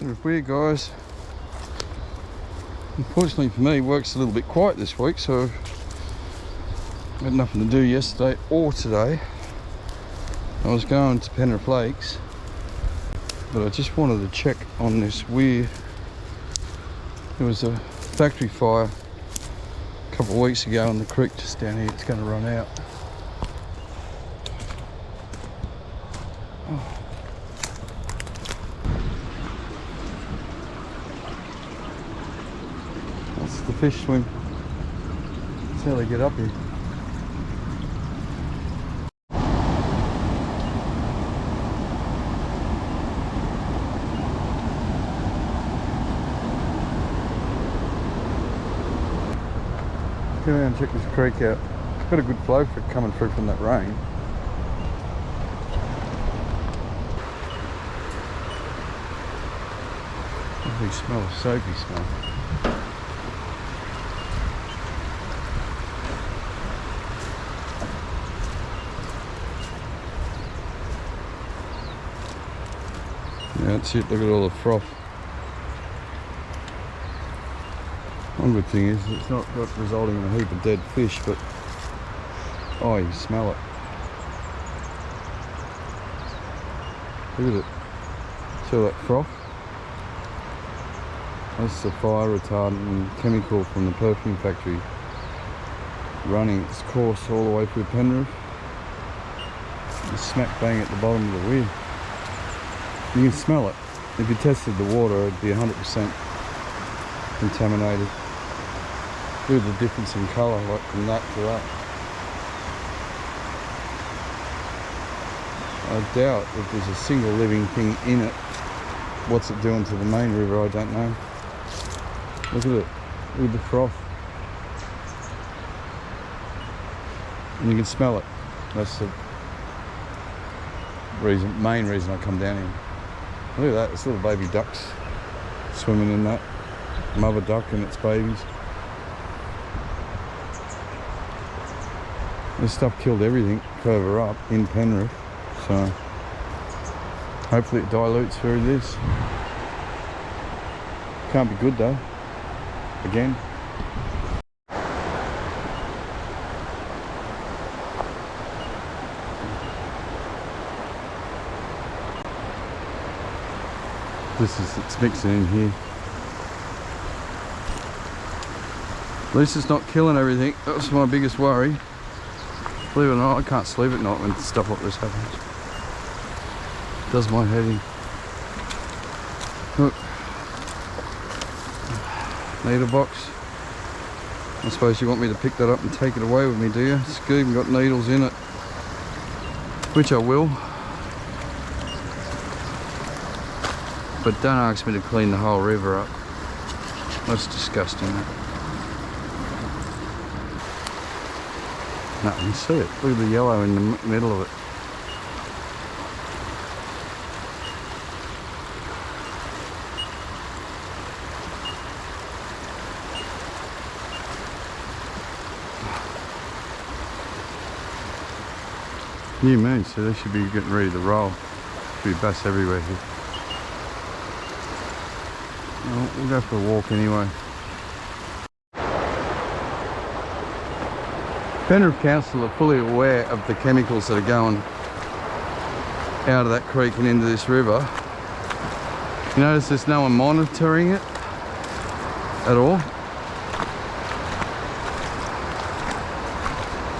Bit of weird, guys. Unfortunately for me, work's a little bit quiet this week, so I had nothing to do yesterday or today. I was going to Penrith Lakes, but I just wanted to check on this weird. There was a factory fire a couple of weeks ago in the creek just down here. It's going to run out. Oh. That's the fish swim. That's how they get up here. Go around and check this creek out. It's got a good flow for it coming through from that rain. Lovely smell, soapy smell. Yeah, that's it, look at all the froth. One good thing is it's not resulting in a heap of dead fish, but oh, you smell it. Look at it. See all that froth? That's the fire retardant and chemical from the perfume factory running its course all the way through Penrith. It's smack bang at the bottom of the weir. You can smell it. If you tested the water, it'd be 100% contaminated. Look at the difference in colour, like from that to that. I doubt if there's a single living thing in it. What's it doing to the main river, I don't know. Look at it. Look at the froth. And you can smell it. That's the main reason I come down here. Look at that, it's little baby ducks swimming in that. Mother duck and its babies. This stuff killed everything further up in Penrith, so hopefully it dilutes through this. Can't be good though. Again. It's mixing in here. At least it's not killing everything. That's my biggest worry. Believe it or not, I can't sleep at night when stuff like this happens. It does my head in. Look. Needle box. I suppose you want me to pick that up and take it away with me, do you? It's even got needles in it. Which I will. But don't ask me to clean the whole river up. That's disgusting. No, you can see it. Look at the yellow in the middle of it. New moon, so they should be getting ready to roll. Should be bass everywhere here. Well, we'll go for a walk anyway. Penrith Council are fully aware of the chemicals that are going out of that creek and into this river. You notice there's no one monitoring it at all.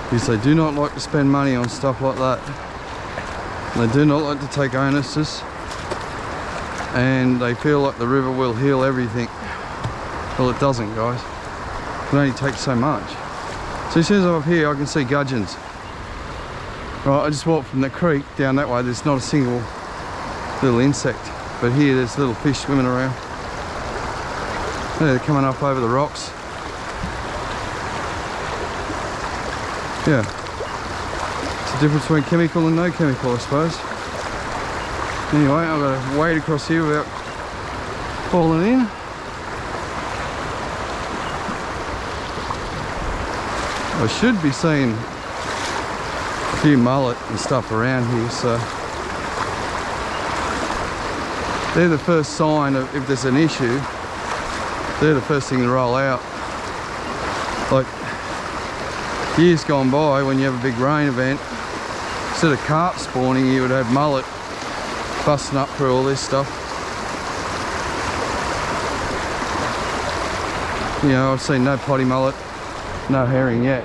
Because they do not like to spend money on stuff like that. They do not like to take onuses. And they feel like the river will heal everything. Well, it doesn't, guys. It can only take so much. So as soon as I'm up here, I can see gudgeons. Right, I just walked from the creek down that way. There's not a single little insect. But here, there's little fish swimming around. They're coming up over the rocks. Yeah. It's the difference between chemical and no chemical, I suppose. Anyway, I've got to wade across here without falling in. I should be seeing a few mullet and stuff around here, so they're the first sign of if there's an issue. They're the first thing to roll out. Like years gone by, when you have a big rain event, instead of carp spawning, you would have mullet busting up through all this stuff. You know, I've seen no potty mullet, no herring yet.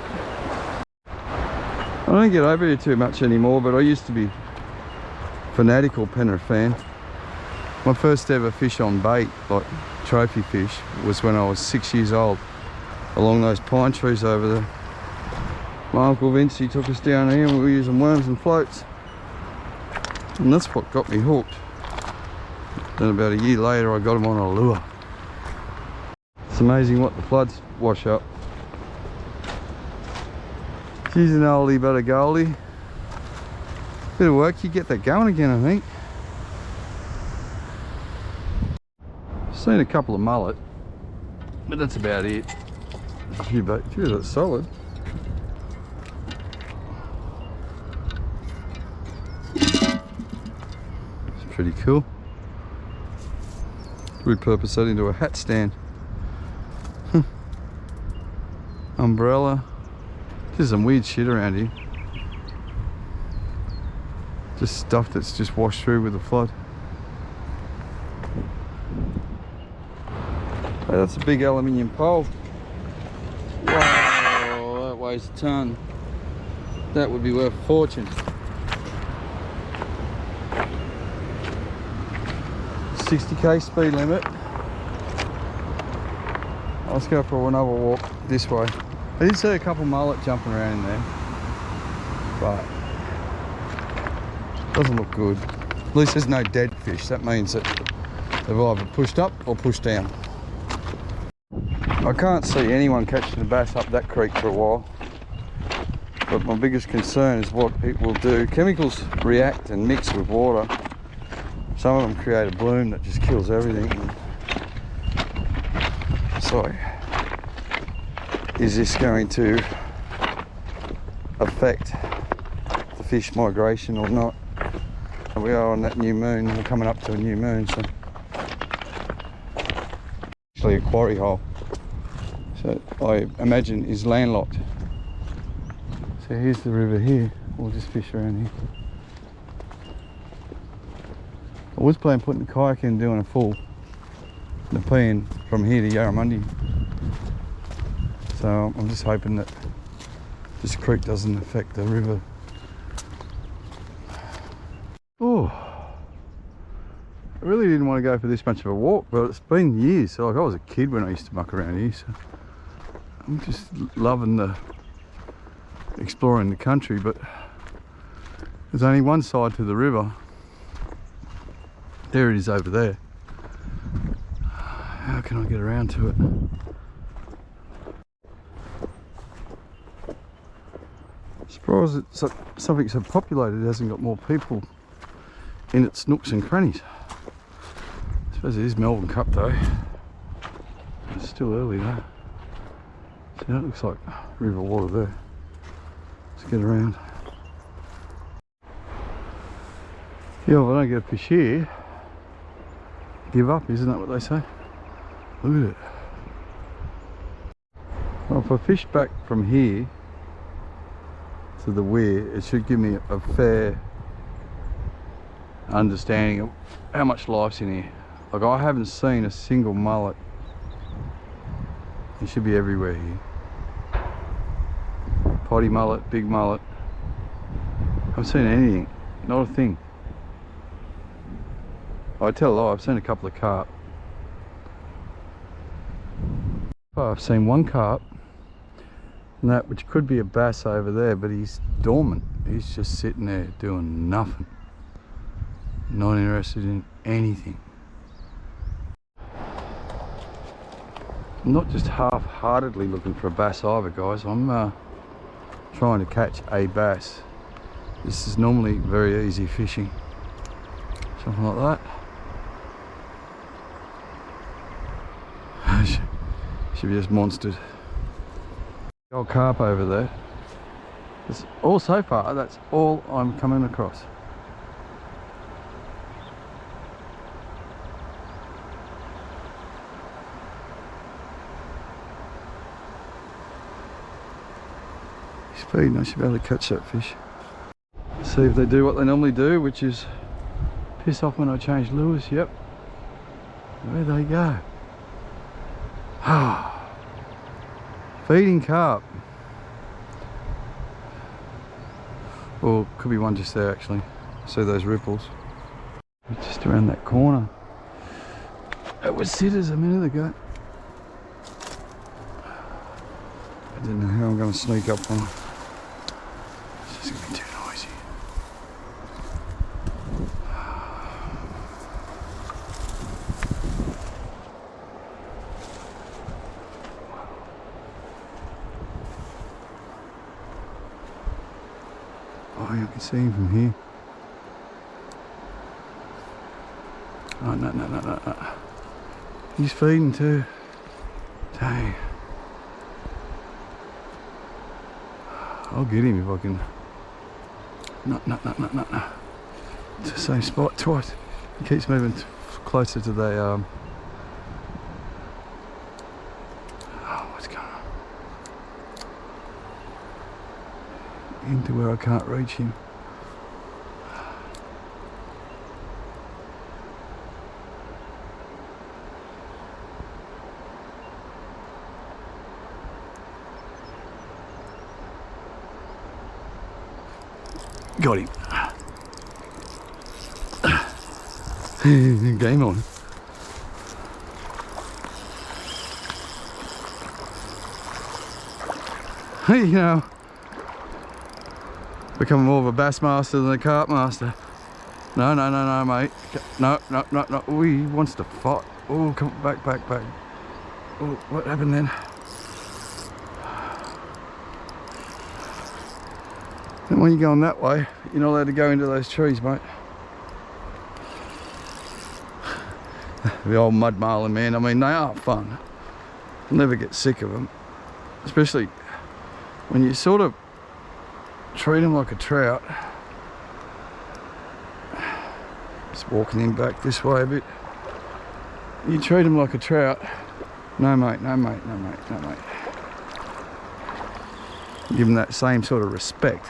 I don't get over here too much anymore, but I used to be fanatical Penrith fan. My first ever fish on bait, like trophy fish, was when I was 6 years old, along those pine trees over there. My uncle Vince, he took us down here and we were using worms and floats. And that's what got me hooked. Then about a year later I got him on a lure. It's amazing what the floods wash up. She's an oldie but a goldie. Bit of work, you get that going again, I think. Seen a couple of mullet, but that's about it. There's a few bait. Gee, that's solid. It's pretty cool. Repurpose that into a hat stand. Umbrella. There's some weird shit around here. Just stuff that's just washed through with the flood. Hey, that's a big aluminium pole. Wow, that weighs a ton. That would be worth a fortune. 60k speed limit. Let's go for another walk this way. I did see a couple mullet jumping around in there, but doesn't look good. At least there's no dead fish. That means that they've either pushed up or pushed down. I can't see anyone catching the bass up that creek for a while, but my biggest concern is what it will do. Chemicals react and mix with water. Some of them create a bloom that just kills everything. So, is this going to affect the fish migration or not? And we are on that new moon. We're coming up to a new moon, so actually a quarry hole. So I imagine is landlocked. So here's the river here. We'll just fish around here. I was planning putting the kayak in, doing a full Nepean from here to Yarramundi. So I'm just hoping that this creek doesn't affect the river. Oh, I really didn't want to go for this much of a walk, but it's been years. So like I was a kid when I used to muck around here. So I'm just loving the exploring the country, but there's only one side to the river. There it is over there. How can I get around to it? Surprised it's something so populated hasn't got more people in its nooks and crannies. I suppose it is Melbourne Cup though. It's still early though. See, that looks like river water there. Let's get around. Yeah, if I don't get a fish here, give up, isn't that what they say? Look at it. Well, if I fish back from here to the weir, it should give me a fair understanding of how much life's in here. Like I haven't seen a single mullet. It should be everywhere here. Potty mullet, big mullet. I haven't seen anything, not a thing. I tell a lie, I've seen a couple of carp. Oh, I've seen one carp, and that which could be a bass over there, but he's dormant. He's just sitting there doing nothing. Not interested in anything. I'm not just half-heartedly looking for a bass either, guys. I'm trying to catch a bass. This is normally very easy fishing. Something like that. Should be just monstered. Old carp over there. That's all so far. That's all I'm coming across. He's feeding, I should be able to catch that fish. See if they do what they normally do, which is piss off when I change lures. Yep. There they go. Feeding carp. Or could be one just there actually. See those ripples? Just around that corner. It was sitters a minute ago. I didn't know how I'm going to sneak up on them. It's just going to be too noisy. Oh, you can see him from here. Oh, no. He's feeding too. Dang. I'll get him if I can. No. It's the same spot twice. He keeps moving closer to the oh, what's going on? Into where I can't reach him. Got him. Game on. You know, becoming more of a bass master than a carp master. No, mate. No. Oh, he wants to fight. Oh, come back. Oh, what happened then? And when you're going that way, you're not allowed to go into those trees, mate. The old mud marlin, man. I mean, they are fun. I'll never get sick of them. Especially when you sort of treat them like a trout. Just walking him back this way a bit. You treat them like a trout. No, mate. Give them that same sort of respect.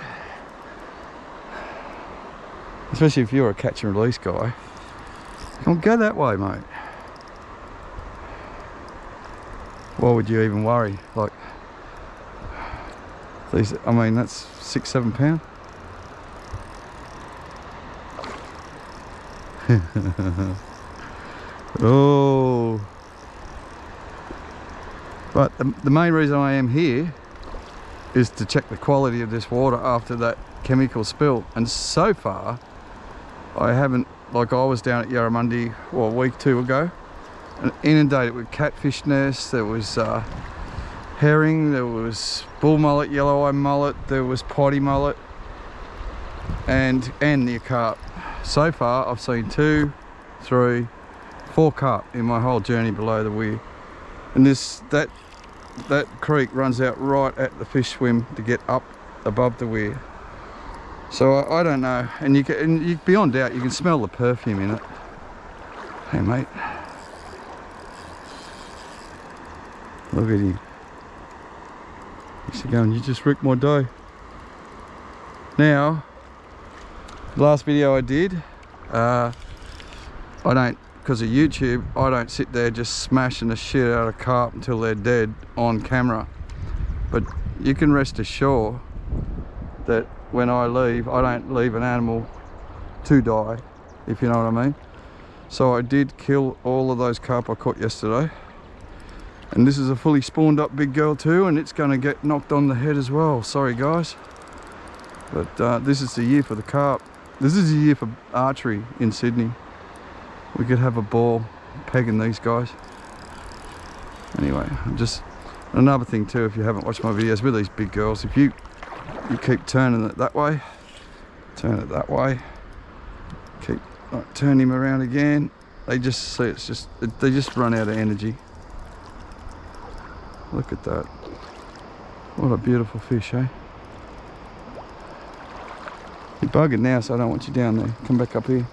Especially if you're a catch and release guy. Don't go that way, mate. Why would you even worry? Like, these, I mean, that's 6-7 pound. Oh. But the main reason I am here is to check the quality of this water after that chemical spill. And so far, I haven't, like I was down at Yarramundi, well, a week, 2 ago, and inundated with catfish nests. There was herring, there was bull mullet, yellow eye mullet, there was potty mullet, and near carp. So far, I've seen 2, 3, 4 carp in my whole journey below the weir. And that creek runs out right at the fish swim to get up above the weir. So I don't know, and you beyond doubt you can smell the perfume in it. Hey mate, look at him. He's going, you just wrecked my day. Now, the last video I did, I don't, because of YouTube, I don't sit there just smashing the shit out of carp until they're dead on camera. But you can rest assured that when I leave, I don't leave an animal to die, if you know what I mean. So I did kill all of those carp I caught yesterday. And this is a fully spawned up big girl too, and it's gonna get knocked on the head as well. Sorry guys. But this is the year for the carp. This is the year for archery in Sydney. We could have a ball pegging these guys. Anyway, another thing too, if you haven't watched my videos with these big girls, if you keep turning it that way, turn it that way, keep turn him around again, they just see they just run out of energy. Look at that. What a beautiful fish, eh? You're bugging now, so I don't want you down there. Come back up here.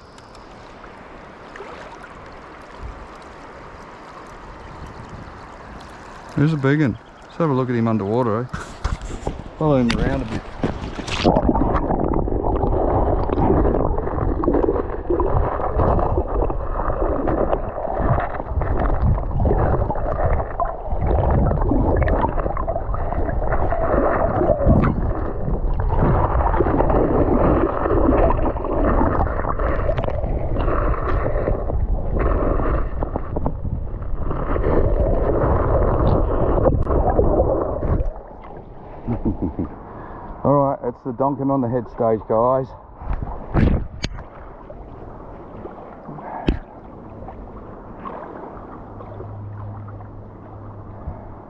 There's a big one. Let's have a look at him underwater, eh? Follow him around a bit. Alright, it's the donking on the head stage, guys.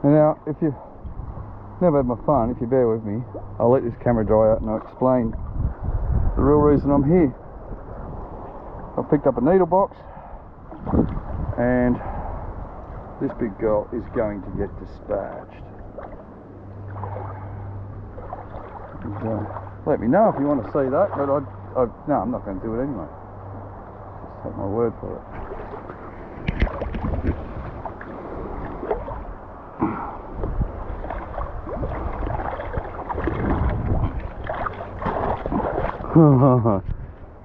And now, if you've never had my fun, if you bear with me, I'll let this camera dry out and I'll explain the real reason I'm here. I picked up a needle box and this big girl is going to get dispatched. And, let me know if you want to see that, but no, I'm not going to do it anyway. Just take my word for it.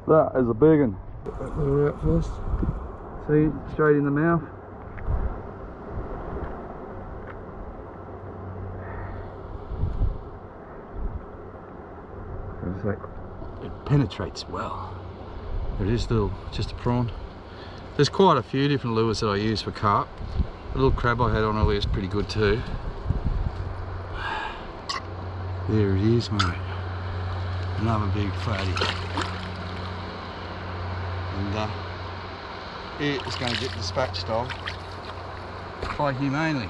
That is a big one. Put that lure out first. See, straight in the mouth. It penetrates well. It is still just a prawn. There's quite a few different lures that I use for carp. The little crab I had on earlier is pretty good too. There it is, mate. Another big fatty. And it is going to get dispatched of quite humanely.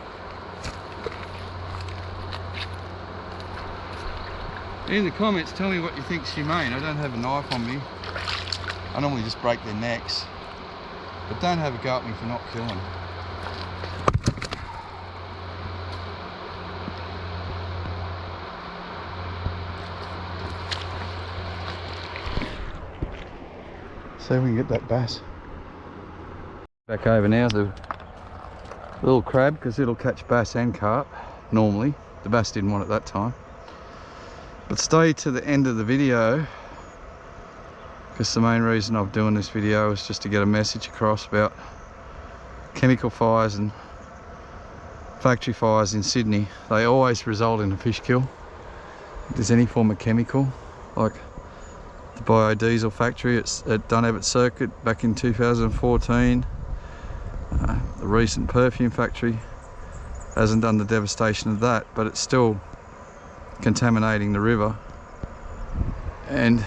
In the comments, tell me what you think's humane. I don't have a knife on me. I normally just break their necks. But don't have a go at me for not killing. See if we can get that bass. Back over now, the little crab, because it'll catch bass and carp normally. The bass didn't want it that time. But stay to the end of the video, because the main reason I'm doing this video is just to get a message across about chemical fires and factory fires in Sydney. They always result in a fish kill. If there's any form of chemical, like the biodiesel factory at Dunevitt Circuit back in 2014. The recent perfume factory hasn't done the devastation of that, but it's still contaminating the river, and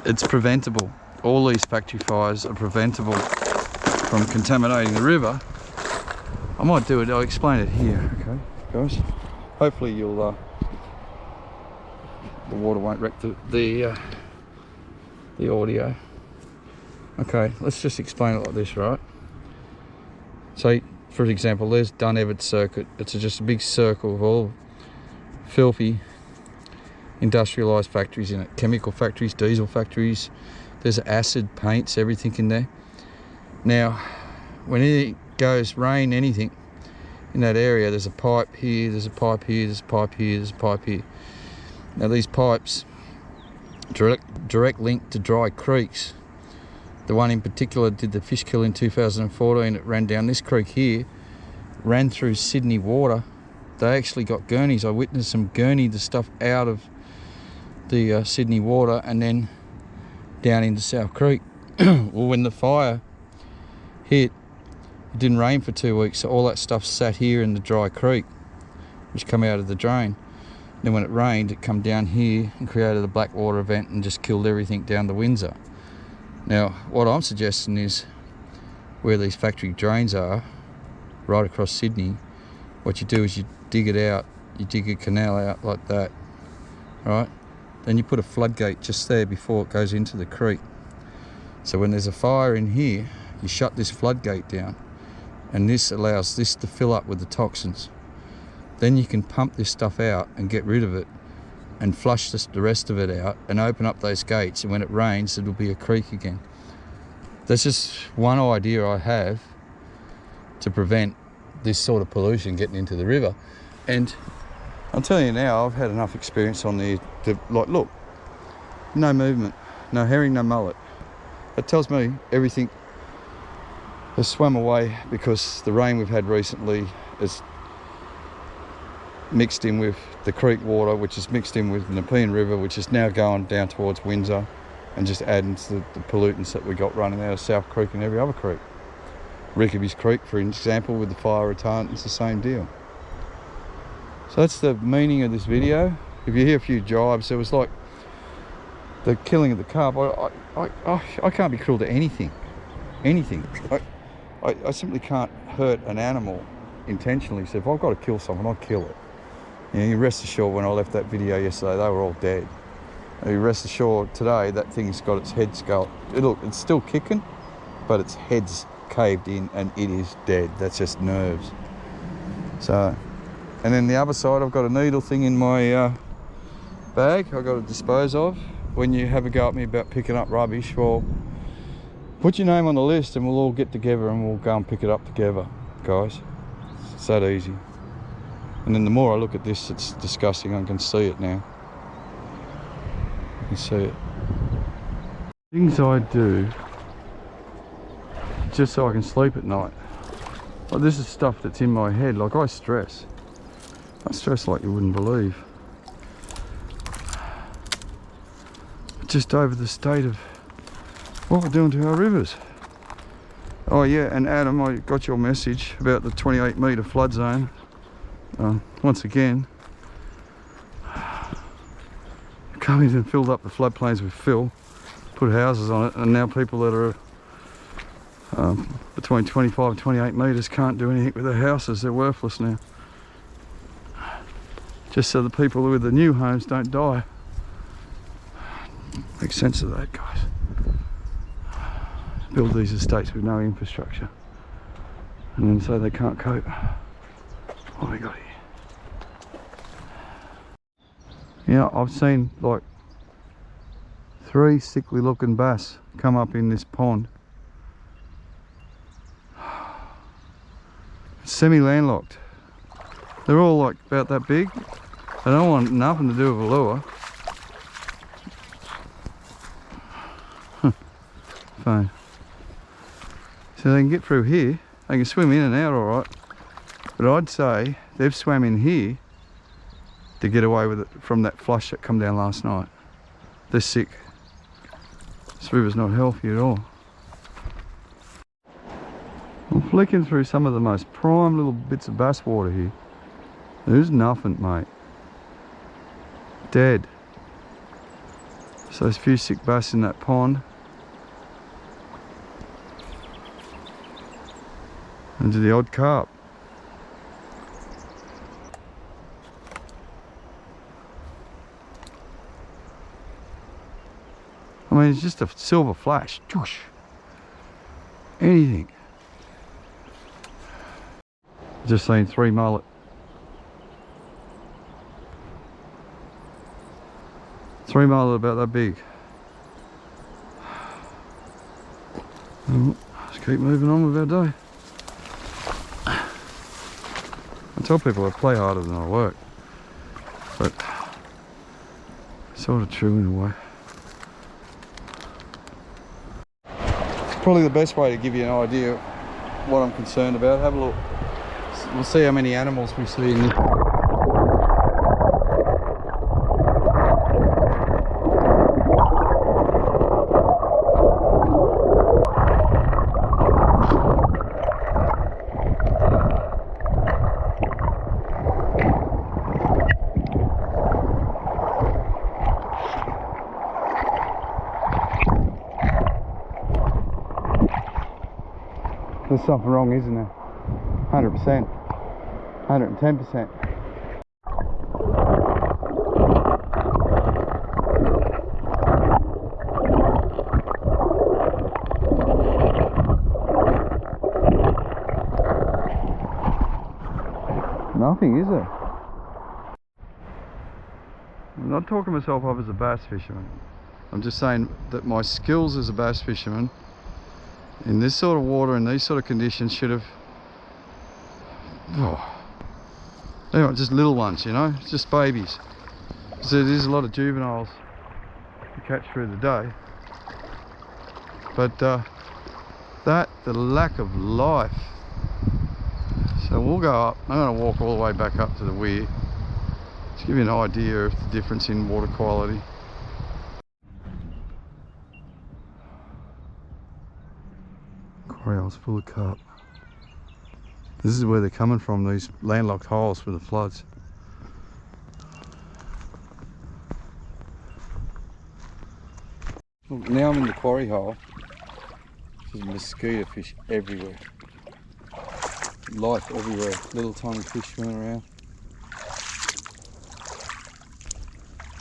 it's preventable. All these factory fires are preventable from contaminating the river. I might do it, I'll explain it here, okay guys? Hopefully you'll the water won't wreck the audio. Okay, let's just explain it like this, right? So, for example, there's Dunevitt Circuit. It's just a big circle of all filthy industrialised factories in it. Chemical factories, diesel factories. There's acid, paints, everything in there. Now, when it goes rain, anything in that area, there's a pipe here, there's a pipe here, there's a pipe here, there's a pipe here. Now these pipes, direct link to dry creeks. The one in particular did the fish kill in 2014. It ran down this creek here, ran through Sydney water. They actually got gurneys. I witnessed them gurney the stuff out of the Sydney water and then down into South Creek. Well, when the fire hit, it didn't rain for 2 weeks, so all that stuff sat here in the dry creek, which come out of the drain. Then when it rained, it come down here and created a black water event and just killed everything down the Windsor. Now, what I'm suggesting is where these factory drains are, right across Sydney, what you do is you dig it out, you dig a canal out like that, right? Then you put a floodgate just there before it goes into the creek. So when there's a fire in here, you shut this floodgate down, and this allows this to fill up with the toxins. Then you can pump this stuff out and get rid of it and flush the rest of it out and open up those gates, and when it rains it'll be a creek again. That's just one idea I have to prevent this sort of pollution getting into the river. And I'll tell you now, I've had enough experience on the like, look, no movement, no herring, no mullet. It tells me everything has swum away because the rain we've had recently is mixed in with the creek water, which is mixed in with the Nepean River, which is now going down towards Windsor and just adding to the pollutants that we got running out of South Creek and every other creek. Rickaby's Creek, for example, with the fire retardant, it's the same deal. So that's the meaning of this video. If you hear a few jibes, it was like the killing of the carp. I can't be cruel to anything. I simply can't hurt an animal intentionally. So if I've got to kill someone, I'll kill it. You know, you rest assured, when I left that video yesterday, they were all dead. And you rest assured today, that thing's got its head skull. Look, it's still kicking, but its head's caved in and it is dead. That's just nerves. So, and then the other side, I've got a needle thing in my bag I've got to dispose of. When you have a go at me about picking up rubbish, well, put your name on the list and we'll all get together and we'll go and pick it up together, guys. It's that easy. And then the more I look at this, it's disgusting. I can see it now. I can see it. Things I do just so I can sleep at night. Like, this is stuff that's in my head. Like, I stress like you wouldn't believe. Just over the state of what we're doing to our rivers. Oh yeah, and Adam, I got your message about the 28-metre flood zone. Once again, come in and filled up the floodplains with fill, put houses on it, and now people that are between 25 and 28 metres can't do anything with their houses. They're worthless now. Just so the people with the new homes don't die. Make sense of that, guys. Build these estates with no infrastructure, and then so they can't cope. What have we got here? Yeah, I've seen like 3 sickly looking bass come up in this pond. It's semi-landlocked. They're all like about that big. They don't want nothing to do with a lure. Fine. So they can get through here. They can swim in and out all right. But I'd say they've swam in here to get away with it from that flush that come down last night. They're sick. This river's not healthy at all. I'm flicking through some of the most prime little bits of bass water here. There's nothing, mate. Dead. So there's a few sick bass in that pond. And to the odd carp. I mean, it's just a silver flash. Whoosh. Anything. Just seen 3 mullet. 3 mullet about that big. Let's keep moving on with our day. I tell people I play harder than I work, but it's sort of true in a way. It's probably the best way to give you an idea of what I'm concerned about. Have a look. We'll see how many animals we see in this. There's something wrong, isn't there? 100%. 110%. Nothing, is there? I'm not talking myself up as a bass fisherman. I'm just saying that my skills as a bass fisherman in this sort of water and these sort of conditions should have They're not just little ones, you know, it's just babies. So there's a lot of juveniles to catch through the day. But the lack of life. So we'll go up. I'm going to walk all the way back up to the weir to give you an idea of the difference in water quality. Quarry hole's full of carp. This is where they're coming from, these landlocked holes for the floods. Look, now I'm in the quarry hole. There's mosquito fish everywhere. Life everywhere. Little tiny fish swimming around.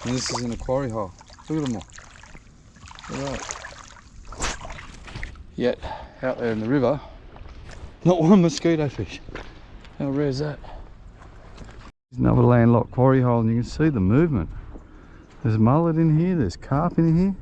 And this is in a quarry hole. Look at them all. Look at that. Yet, out there in the river, not one mosquito fish. How rare is that? There's another landlocked quarry hole and you can see the movement. There's mullet in here, there's carp in here.